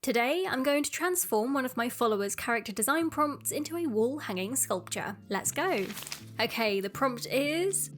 Today, I'm going to transform one of my followers' character design prompts into a wall-hanging sculpture. Let's go! Okay, the prompt is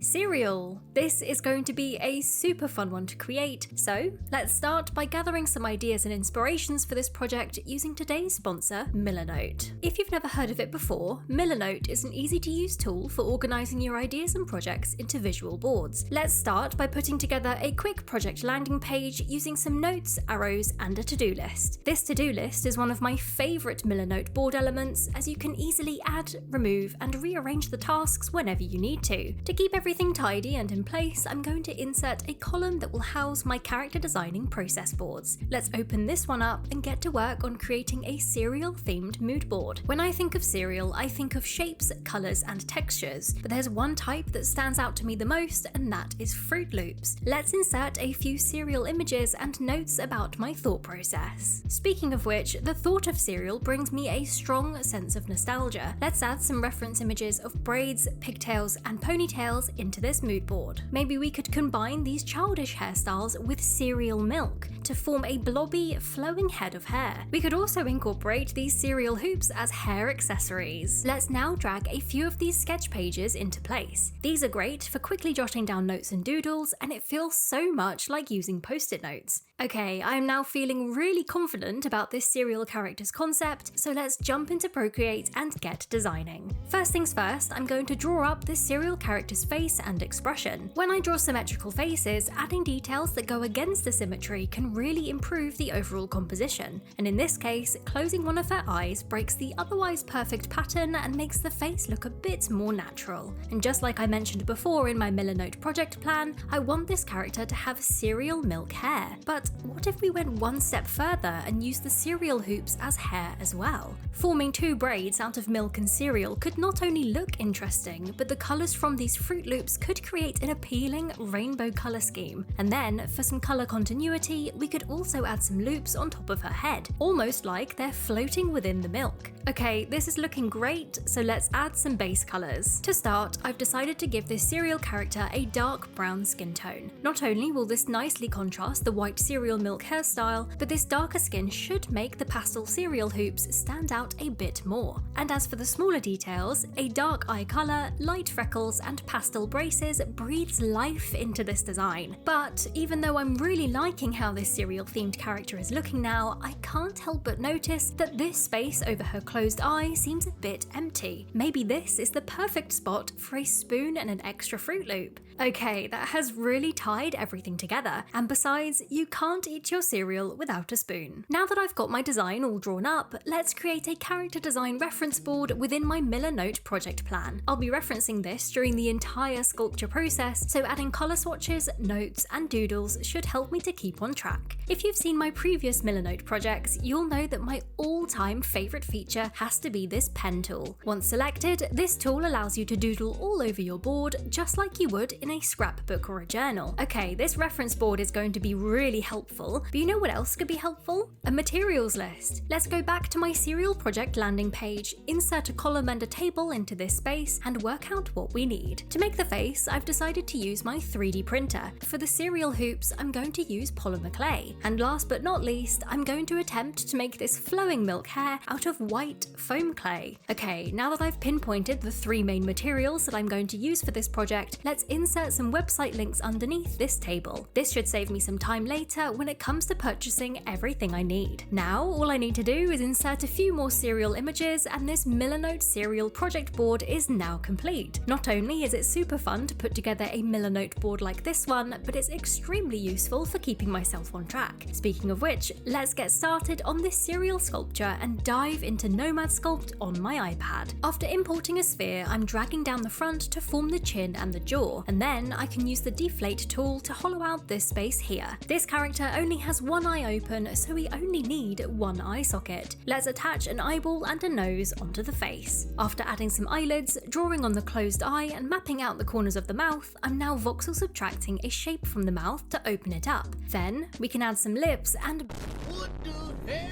cereal. This is going to be a super fun one to create, so let's start by gathering some ideas and inspirations for this project using today's sponsor, Millernote. If you've never heard of it before, Millernote is an easy to use tool for organising your ideas and projects into visual boards. Let's start by putting together a quick project landing page using some notes, arrows and a to-do list. This to-do list is one of my favourite Millernote board elements, as you can easily add, remove and rearrange the tasks whenever you need to. To keep everything tidy and in place, I'm going to insert a column that will house my character designing process boards. Let's open this one up and get to work on creating a cereal themed mood board. When I think of cereal, I think of shapes, colours and textures, but there's one type that stands out to me the most, and that is Fruit Loops. Let's insert a few cereal images and notes about my thought process. Speaking of which, the thought of cereal brings me a strong sense of nostalgia. Let's add some reference images of braids, pigtails and ponytails into this mood board. Maybe we could combine these childish hairstyles with cereal milk to form a blobby, flowing head of hair. We could also incorporate these cereal hoops as hair accessories. Let's now drag a few of these sketch pages into place. These are great for quickly jotting down notes and doodles, and it feels so much like using post-it notes. Okay, I am now feeling really confident about this cereal character's concept, so let's jump into Procreate and get designing. First things first, I'm going to draw up this cereal character's face and expression. When I draw symmetrical faces, adding details that go against the symmetry can really improve the overall composition, and in this case, closing one of her eyes breaks the otherwise perfect pattern and makes the face look a bit more natural. And just like I mentioned before in my Millernote project plan, I want this character to have cereal milk hair, but what if we went one step further and used the cereal hoops as hair as well? Forming two braids out of milk and cereal could not only look interesting, but the colours from these Fruit Loops could create an appealing rainbow colour scheme. And then, for some colour continuity, we could also add some loops on top of her head, almost like they're floating within the milk. Okay, this is looking great, so let's add some base colours. To start, I've decided to give this cereal character a dark brown skin tone. Not only will this nicely contrast the white cereal milk hairstyle, but this darker skin should make the pastel cereal hoops stand out a bit more. And as for the smaller details, a dark eye colour, light freckles and pastel braces breathes life into this design. But even though I'm really liking how this cereal themed character is looking now, I can't help but notice that this space over her closed eye seems a bit empty. Maybe this is the perfect spot for a spoon and an extra Fruit Loop. Okay, that has really tied everything together, and besides, you can't eat your cereal without a spoon. Now that I've got my design all drawn up, let's create a character design reference board within my Millernote project plan. I'll be referencing this during the entire sculpture process, so adding colour swatches, notes and doodles should help me to keep on track. If you've seen my previous Millernote projects, you'll know that my all-time favourite feature has to be this pen tool. Once selected, this tool allows you to doodle all over your board, just like you would in a scrapbook or a journal. Okay, this reference board is going to be really helpful, but you know what else could be helpful? A materials list. Let's go back to my cereal project landing page, insert a column and a table into this space, and work out what we need. To make the face, I've decided to use my 3D printer. For the cereal hoops, I'm going to use polymer clay. And last but not least, I'm going to attempt to make this flowing milk hair out of white foam clay. Okay, now that I've pinpointed the three main materials that I'm going to use for this project, let's insert some website links underneath this table. This should save me some time later when it comes to purchasing everything I need. Now, all I need to do is insert a few more cereal images, and this Millernote cereal project board is now complete. Not only is it super fun to put together a Millernote board like this one, but it's extremely useful for keeping myself on track. Speaking of which, let's get started on this cereal sculpture and dive into Nomad Sculpt on my iPad. After importing a sphere, I'm dragging down the front to form the chin and the jaw, and then I can use the deflate tool to hollow out this space here. This character only has one eye open, so we only need one eye socket. Let's attach an eyeball and a nose onto the face. After adding some eyelids, drawing on the closed eye and mapping out the corners of the mouth, I'm now voxel subtracting a shape from the mouth to open it up. Then we can add some lips and What the hell?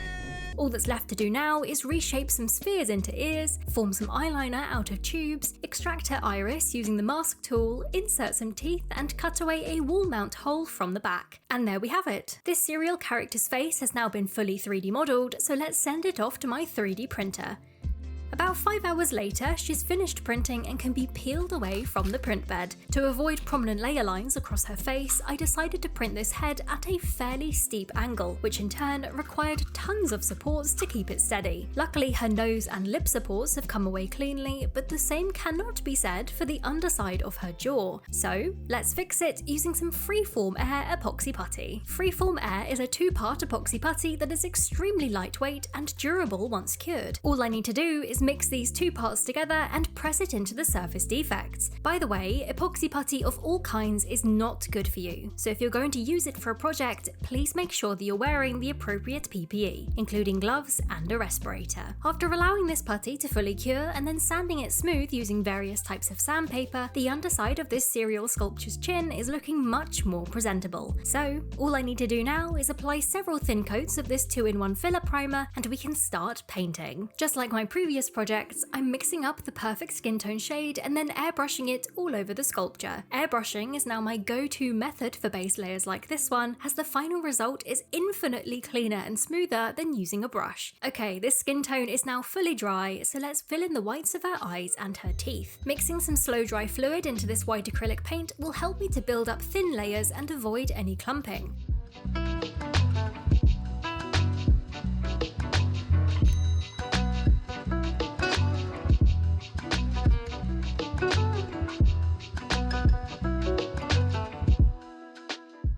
All that's left to do now is reshape some spheres into ears, form some eyeliner out of tubes, extract her iris using the mask tool, insert some teeth, and cut away a wall mount hole from the back. And there we have it. This serial character's face has now been fully 3D modelled, so let's send it off to my 3D printer. About 5 hours later, she's finished printing and can be peeled away from the print bed. To avoid prominent layer lines across her face, I decided to print this head at a fairly steep angle, which in turn required tons of supports to keep it steady. Luckily, her nose and lip supports have come away cleanly, but the same cannot be said for the underside of her jaw. So let's fix it using some Freeform Air epoxy putty. Freeform Air is a 2-part epoxy putty that is extremely lightweight and durable once cured. All I need to do is mix these 2 parts together and press it into the surface defects. By the way, epoxy putty of all kinds is not good for you, so if you're going to use it for a project, please make sure that you're wearing the appropriate PPE, including gloves and a respirator. After allowing this putty to fully cure and then sanding it smooth using various types of sandpaper, the underside of this serial sculpture's chin is looking much more presentable. So all I need to do now is apply several thin coats of this 2-in-1 filler primer and we can start painting. Just like my previous projects, I'm mixing up the perfect skin tone shade and then airbrushing it all over the sculpture. Airbrushing is now my go-to method for base layers like this one, as the final result is infinitely cleaner and smoother than using a brush. Okay, this skin tone is now fully dry, so let's fill in the whites of her eyes and her teeth. Mixing some slow dry fluid into this white acrylic paint will help me to build up thin layers and avoid any clumping.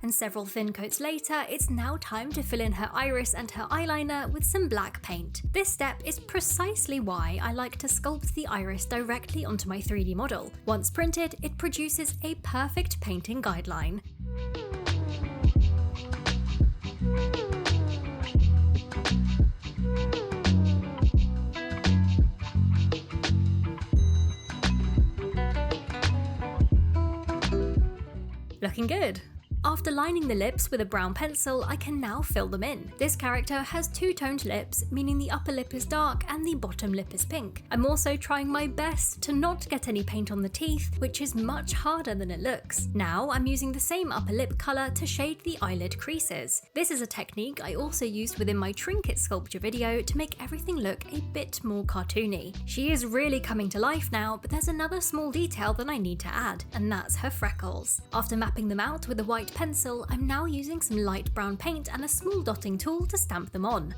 And several thin coats later, it's now time to fill in her iris and her eyeliner with some black paint. This step is precisely why I like to sculpt the iris directly onto my 3D model. Once printed, it produces a perfect painting guideline. Looking good. After lining the lips with a brown pencil, I can now fill them in. This character has 2-toned lips, meaning the upper lip is dark and the bottom lip is pink. I'm also trying my best to not get any paint on the teeth, which is much harder than it looks. Now I'm using the same upper lip colour to shade the eyelid creases. This is a technique I also used within my trinket sculpture video to make everything look a bit more cartoony. She is really coming to life now, but there's another small detail that I need to add, and that's her freckles. After mapping them out with a white pencil, I'm now using some light brown paint and a small dotting tool to stamp them on.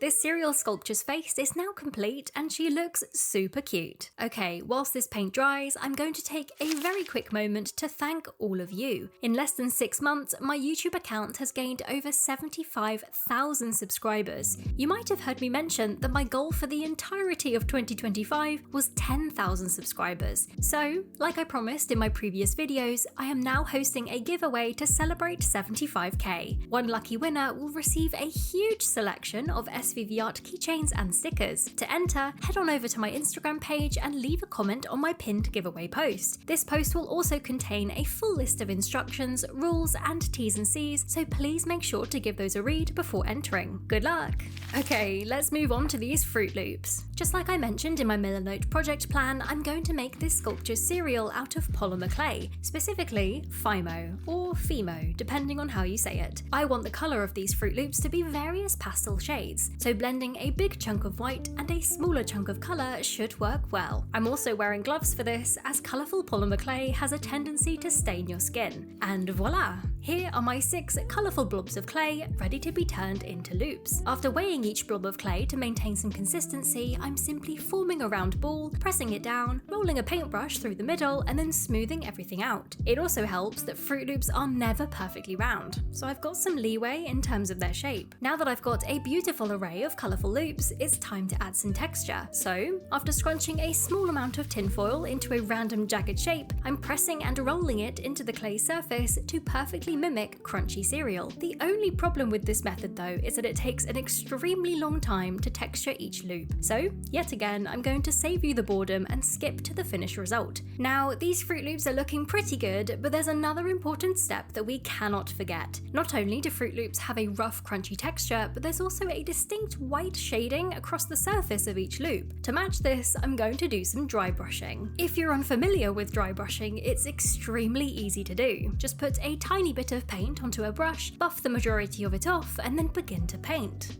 This serial sculpture's face is now complete and she looks super cute. Okay, whilst this paint dries, I'm going to take a very quick moment to thank all of you. In less than 6 months, my YouTube account has gained over 75,000 subscribers. You might have heard me mention that my goal for the entirety of 2025 was 10,000 subscribers. So, like I promised in my previous videos, I am now hosting a giveaway to celebrate 75k. One lucky winner will receive a huge selection of SVV Art keychains and stickers. To enter, head on over to my Instagram page and leave a comment on my pinned giveaway post. This post will also contain a full list of instructions, rules, and T's and C's, so please make sure to give those a read before entering. Good luck! Okay, let's move on to these Fruit Loops. Just like I mentioned in my Milanote project plan, I'm going to make this sculpture cereal out of polymer clay, specifically Fimo, or Fimo, depending on how you say it. I want the colour of these Fruit Loops to be various pastel shades, so blending a big chunk of white and a smaller chunk of colour should work well. I'm also wearing gloves for this, as colourful polymer clay has a tendency to stain your skin. And voila! Here are my 6 colourful blobs of clay ready to be turned into loops. After weighing each blob of clay to maintain some consistency, I'm simply forming a round ball, pressing it down, rolling a paintbrush through the middle, and then smoothing everything out. It also helps that Fruit Loops are never perfectly round, so I've got some leeway in terms of their shape. Now that I've got a beautiful array of colourful loops, it's time to add some texture. So, after scrunching a small amount of tinfoil into a random jagged shape, I'm pressing and rolling it into the clay surface to perfectly exactly mimic crunchy cereal. The only problem with this method though is that it takes an extremely long time to texture each loop. So, yet again, I'm going to save you the boredom and skip to the finished result. Now, these Fruit Loops are looking pretty good, but there's another important step that we cannot forget. Not only do Fruit Loops have a rough, crunchy texture, but there's also a distinct white shading across the surface of each loop. To match this, I'm going to do some dry brushing. If you're unfamiliar with dry brushing, it's extremely easy to do. Just put a tiny bit of paint onto a brush, buff the majority of it off, and then begin to paint.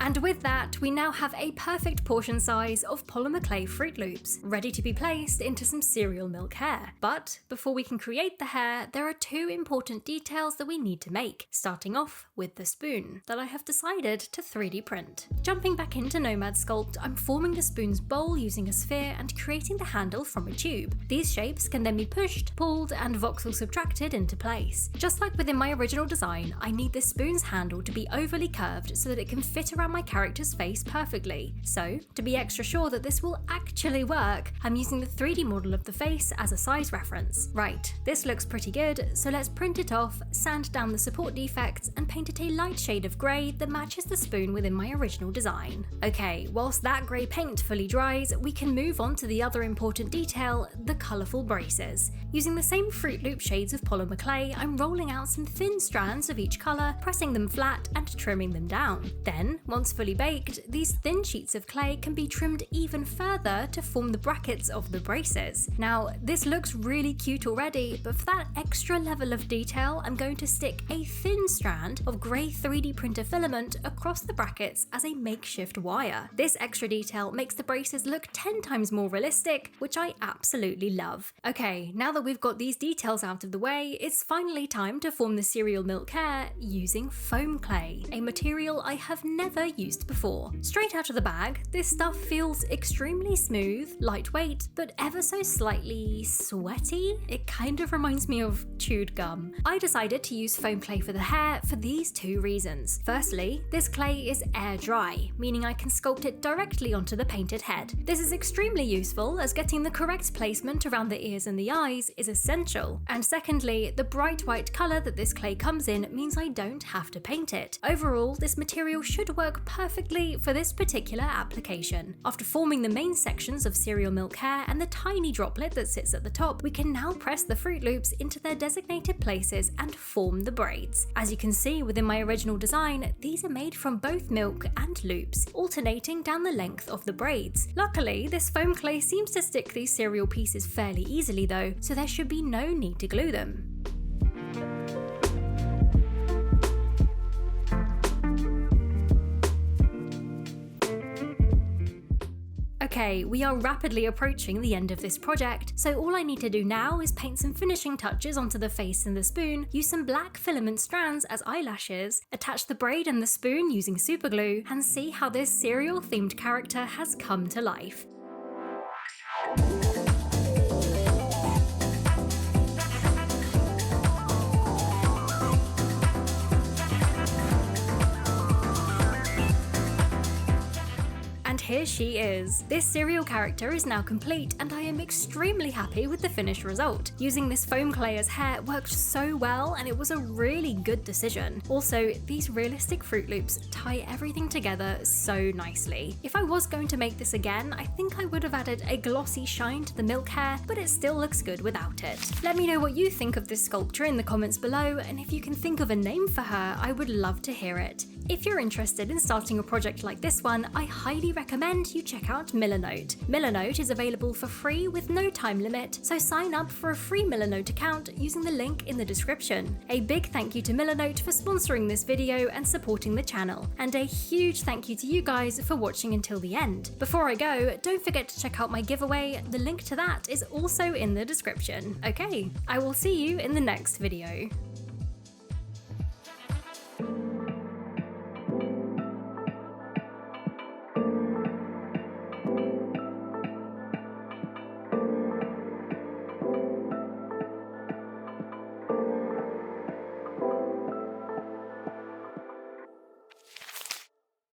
And with that, we now have a perfect portion size of polymer clay Fruit Loops, ready to be placed into some cereal milk hair. But before we can create the hair, there are two important details that we need to make, starting off with the spoon, that I have decided to 3D print. Jumping back into Nomad Sculpt, I'm forming the spoon's bowl using a sphere and creating the handle from a tube. These shapes can then be pushed, pulled, and voxel subtracted into place. Just like within my original design, I need this spoon's handle to be overly curved so that it can fit around my character's face perfectly. So, to be extra sure that this will actually work, I'm using the 3D model of the face as a size reference. Right, this looks pretty good, so let's print it off, sand down the support defects, and paint it a light shade of grey that matches the spoon within my original design. Okay, whilst that grey paint fully dries, we can move on to the other important detail, the colourful braces. Using the same Fruit Loop shades of polymer clay, I'm rolling out some thin strands of each colour, pressing them flat and trimming them down. Then, once fully baked, these thin sheets of clay can be trimmed even further to form the brackets of the braces. Now, this looks really cute already, but for that extra level of detail, I'm going to stick a thin strand of grey 3D printer filament across the brackets as a makeshift wire. This extra detail makes the braces look 10 times more realistic, which I absolutely love. Okay, now that we've got these details out of the way, it's finally time to form the cereal milk hair using foam clay, a material I have never used before. Straight out of the bag, this stuff feels extremely smooth, lightweight, but ever so slightly sweaty. It kind of reminds me of chewed gum. I decided to use foam clay for the hair for these two reasons. Firstly, this clay is air dry, meaning I can sculpt it directly onto the painted head. This is extremely useful as getting the correct placement around the ears and the eyes is essential. And secondly, the bright white colour that this clay comes in means I don't have to paint it. Overall, this material should work perfectly for this particular application. After forming the main sections of cereal milk hair and the tiny droplet that sits at the top, we can now press the Fruit Loops into their designated places and form the braids. As you can see within my original design, these are made from both milk and loops, alternating down the length of the braids. Luckily, this foam clay seems to stick these cereal pieces fairly easily though, so there should be no need to glue them. Okay, we are rapidly approaching the end of this project, so all I need to do now is paint some finishing touches onto the face and the spoon, use some black filament strands as eyelashes, attach the braid and the spoon using superglue, and see how this cereal-themed character has come to life. And here she is. This cereal character is now complete and I am extremely happy with the finished result. Using this foam clay as hair worked so well and it was a really good decision. Also, these realistic Fruit Loops tie everything together so nicely. If I was going to make this again, I think I would have added a glossy shine to the milk hair, but it still looks good without it. Let me know what you think of this sculpture in the comments below, and if you can think of a name for her, I would love to hear it. If you're interested in starting a project like this one, I highly recommend you check out Millernote. Millernote is available for free with no time limit, so sign up for a free Millernote account using the link in the description. A big thank you to Millernote for sponsoring this video and supporting the channel, and a huge thank you to you guys for watching until the end. Before I go, don't forget to check out my giveaway, the link to that is also in the description. Okay, I will see you in the next video.